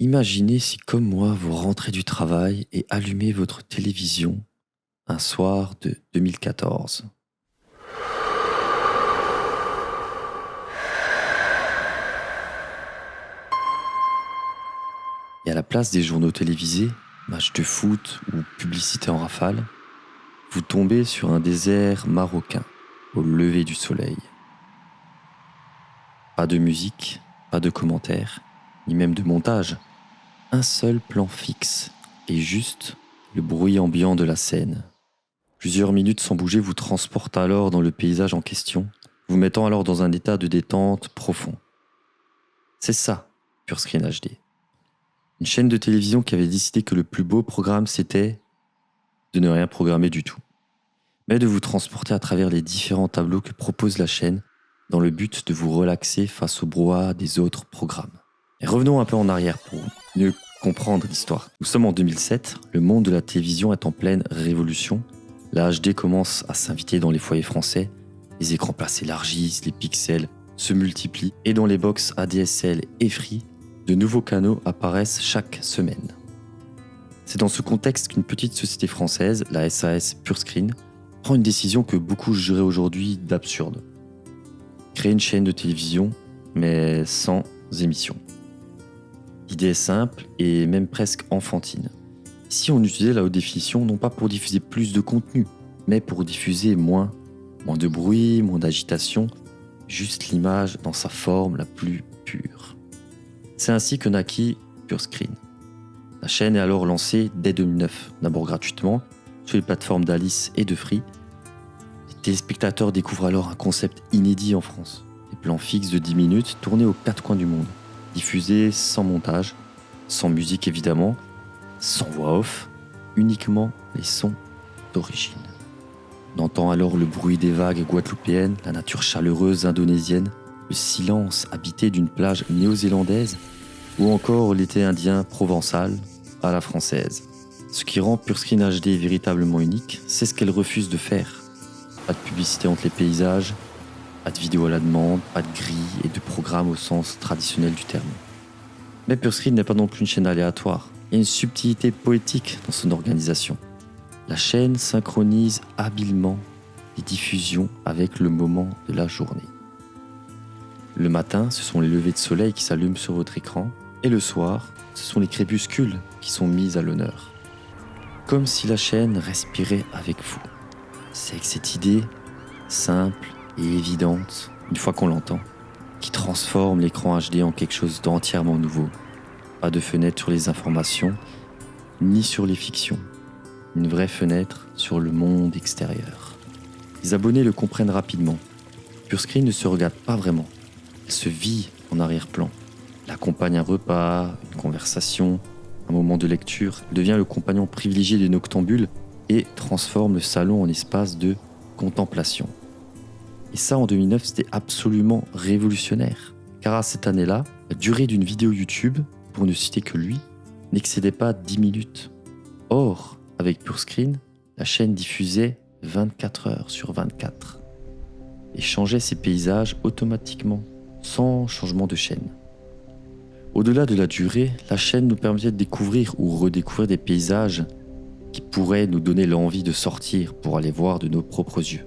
Imaginez si, comme moi, vous rentrez du travail et allumez votre télévision un soir de 2014. Et à la place des journaux télévisés, matchs de foot ou publicités en rafale, vous tombez sur un désert marocain au lever du soleil. Pas de musique, pas de commentaires, ni même de montage. Un seul plan fixe et juste le bruit ambiant de la scène. Plusieurs minutes sans bouger vous transportent alors dans le paysage en question, vous mettant alors dans un état de détente profond. C'est ça, Purescreen HD. Une chaîne de télévision qui avait décidé que le plus beau programme c'était de ne rien programmer du tout, mais de vous transporter à travers les différents tableaux que propose la chaîne dans le but de vous relaxer face au brouhaha des autres programmes. Et revenons un peu en arrière pour mieux comprendre l'histoire. Nous sommes en 2007, le monde de la télévision est en pleine révolution. La HD commence à s'inviter dans les foyers français, les écrans plats s'élargissent, les pixels se multiplient et dans les box ADSL et Free, de nouveaux canaux apparaissent chaque semaine. C'est dans ce contexte qu'une petite société française, la SAS Purescreen, prend une décision que beaucoup jugeraient aujourd'hui d'absurde. Créer une chaîne de télévision, mais sans émission. L'idée est simple et même presque enfantine. Si on utilisait la haute définition, non pas pour diffuser plus de contenu, mais pour diffuser moins de bruit, moins d'agitation, juste l'image dans sa forme la plus pure. C'est ainsi que naquit Purescreen. La chaîne est alors lancée dès 2009, d'abord gratuitement, sur les plateformes d'Alice et de Free. Les téléspectateurs découvrent alors un concept inédit en France. Des plans fixes de 10 minutes tournés aux quatre coins du monde, diffusés sans montage, sans musique évidemment, sans voix off, uniquement les sons d'origine. On entend alors le bruit des vagues guadeloupéennes, la nature chaleureuse indonésienne, le silence habité d'une plage néo-zélandaise ou encore l'été indien provençal à la française. Ce qui rend Purescreen HD véritablement unique, c'est ce qu'elle refuse de faire. Pas de publicité entre les paysages, pas de vidéo à la demande, pas de grille et de programme au sens traditionnel du terme. Mais Purescreen n'est pas non plus une chaîne aléatoire. Il y a une subtilité poétique dans son organisation. La chaîne synchronise habilement les diffusions avec le moment de la journée. Le matin, ce sont les levées de soleil qui s'allument sur votre écran, et le soir, ce sont les crépuscules qui sont mis à l'honneur. Comme si la chaîne respirait avec vous. C'est avec cette idée simple et évidente, une fois qu'on l'entend, qui transforme l'écran HD en quelque chose d'entièrement nouveau. Pas de fenêtre sur les informations, ni sur les fictions. Une vraie fenêtre sur le monde extérieur. Les abonnés le comprennent rapidement. Purescreen ne se regarde pas vraiment. Elle se vit en arrière-plan. Elle accompagne un repas, une conversation, un moment de lecture. Elle devient le compagnon privilégié des noctambules et transforme le salon en espace de contemplation. Et ça, en 2009, c'était absolument révolutionnaire. Car à cette année-là, la durée d'une vidéo YouTube, pour ne citer que lui, n'excédait pas 10 minutes. Or, avec Purescreen, la chaîne diffusait 24 heures sur 24 et changeait ses paysages automatiquement, sans changement de chaîne. Au-delà de la durée, la chaîne nous permettait de découvrir ou redécouvrir des paysages qui pourraient nous donner l'envie de sortir pour aller voir de nos propres yeux.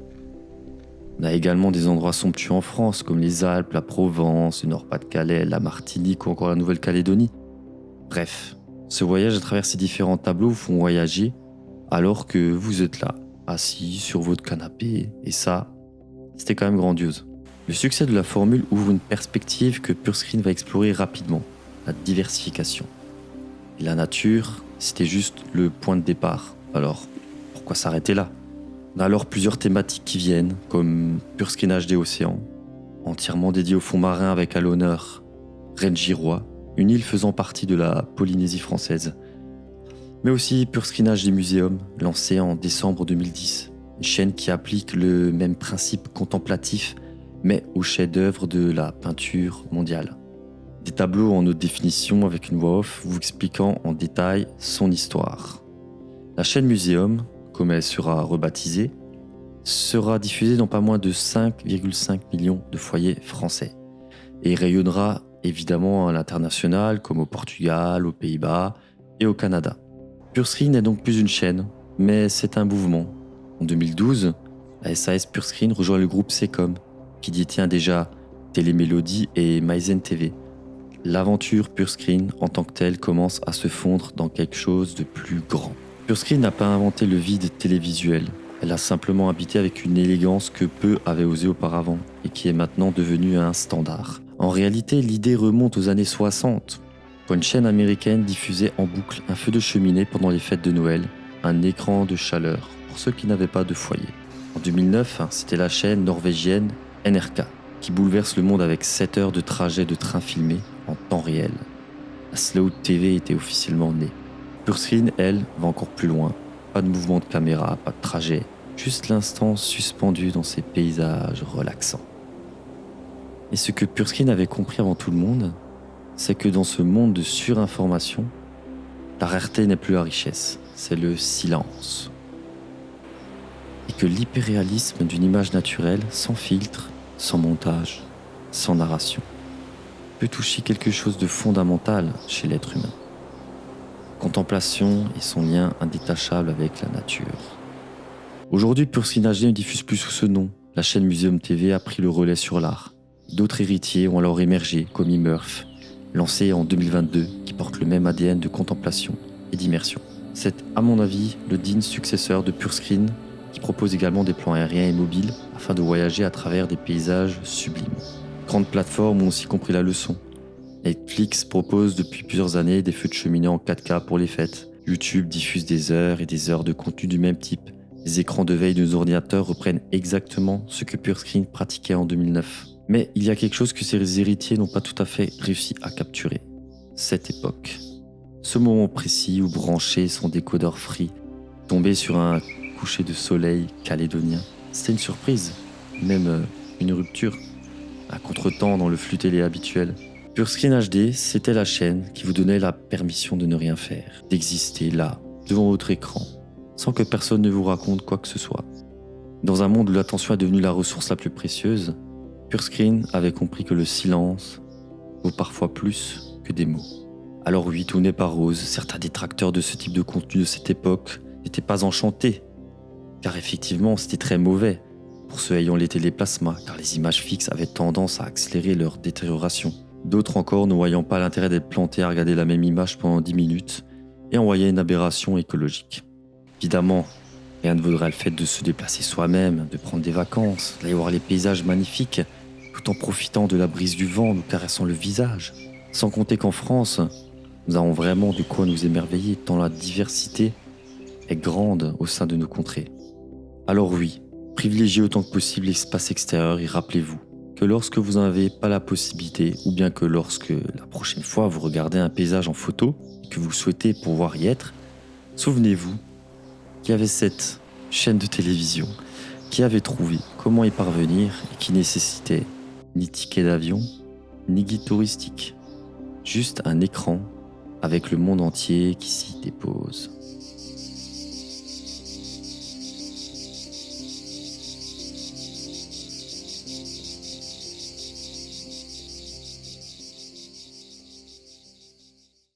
On a également des endroits somptueux en France comme les Alpes, la Provence, le Nord-Pas-de-Calais, la Martinique ou encore la Nouvelle-Calédonie. Bref, ce voyage à travers ces différents tableaux vous font voyager alors que vous êtes là, assis sur votre canapé, et ça, c'était quand même grandiose. Le succès de la formule ouvre une perspective que Purescreen va explorer rapidement, la diversification. Et la nature, c'était juste le point de départ. Alors, pourquoi s'arrêter là ? On a alors plusieurs thématiques qui viennent, comme Purescreen HD Océan, entièrement dédié au fond marin avec à l'honneur Rennes-Girois, une île faisant partie de la Polynésie française. Mais aussi Purescreen HD Museum, lancé en décembre 2010, une chaîne qui applique le même principe contemplatif, mais au chef-d'œuvre de la peinture mondiale. Des tableaux en haute définition avec une voix off vous expliquant en détail son histoire. La chaîne Museum, comme elle sera rebaptisée, sera diffusée dans pas moins de 5,5 millions de foyers français et rayonnera évidemment à l'international comme au Portugal, aux Pays-Bas et au Canada. Purescreen n'est donc plus une chaîne, mais c'est un mouvement. En 2012, la SAS Purescreen rejoint le groupe Secom, qui détient déjà Télémélodie et MyZen TV. L'aventure Purescreen en tant que telle commence à se fondre dans quelque chose de plus grand. Purescreen n'a pas inventé le vide télévisuel, elle a simplement habité avec une élégance que peu avaient osé auparavant et qui est maintenant devenue un standard. En réalité, l'idée remonte aux années 60, quand une chaîne américaine diffusait en boucle un feu de cheminée pendant les fêtes de Noël, un écran de chaleur pour ceux qui n'avaient pas de foyer. En 2009, c'était la chaîne norvégienne NRK qui bouleverse le monde avec 7 heures de trajet de train filmé en temps réel. La Slow TV était officiellement née. Purescreen, elle, va encore plus loin. Pas de mouvement de caméra, pas de trajet, juste l'instant suspendu dans ces paysages relaxants. Et ce que Purescreen avait compris avant tout le monde, c'est que dans ce monde de surinformation, la rareté n'est plus la richesse, c'est le silence. Et que l'hyperréalisme d'une image naturelle, sans filtre, sans montage, sans narration, peut toucher quelque chose de fondamental chez l'être humain. Contemplation et son lien indétachable avec la nature. Aujourd'hui, Purescreen HD ne diffuse plus sous ce nom. La chaîne Museum TV a pris le relais sur l'art. D'autres héritiers ont alors émergé, comme eMurf, lancé en 2022, qui porte le même ADN de contemplation et d'immersion. C'est, à mon avis, le digne successeur de Purescreen, qui propose également des plans aériens et mobiles afin de voyager à travers des paysages sublimes. Grandes plateformes ont aussi compris la leçon. Netflix propose depuis plusieurs années des feux de cheminée en 4K pour les fêtes. YouTube diffuse des heures et des heures de contenu du même type. Les écrans de veille de nos ordinateurs reprennent exactement ce que Purescreen pratiquait en 2009. Mais il y a quelque chose que ces héritiers n'ont pas tout à fait réussi à capturer. Cette époque. Ce moment précis où brancher son décodeur Free, tomber sur un coucher de soleil calédonien. C'était une surprise, même une rupture. Un contretemps dans le flux télé habituel. Purescreen HD, c'était la chaîne qui vous donnait la permission de ne rien faire, d'exister là, devant votre écran, sans que personne ne vous raconte quoi que ce soit. Dans un monde où l'attention est devenue la ressource la plus précieuse, Purescreen avait compris que le silence vaut parfois plus que des mots. Alors oui, tout n'est pas rose, certains détracteurs de ce type de contenu de cette époque n'étaient pas enchantés, car effectivement c'était très mauvais pour ceux ayant les téléplasmas, car les images fixes avaient tendance à accélérer leur détérioration. D'autres encore ne voyant pas l'intérêt d'être plantés à regarder la même image pendant 10 minutes et en voyaient une aberration écologique. Évidemment, rien ne vaudrait le fait de se déplacer soi-même, de prendre des vacances, d'aller voir les paysages magnifiques, tout en profitant de la brise du vent nous caressant le visage. Sans compter qu'en France, nous avons vraiment de quoi nous émerveiller tant la diversité est grande au sein de nos contrées. Alors oui, privilégiez autant que possible l'espace extérieur et rappelez-vous que lorsque vous n'avez pas la possibilité, ou bien que lorsque la prochaine fois vous regardez un paysage en photo et que vous souhaitez pouvoir y être, souvenez-vous qu'il y avait cette chaîne de télévision qui avait trouvé comment y parvenir et qui nécessitait ni ticket d'avion, ni guide touristique. Juste un écran avec le monde entier qui s'y dépose.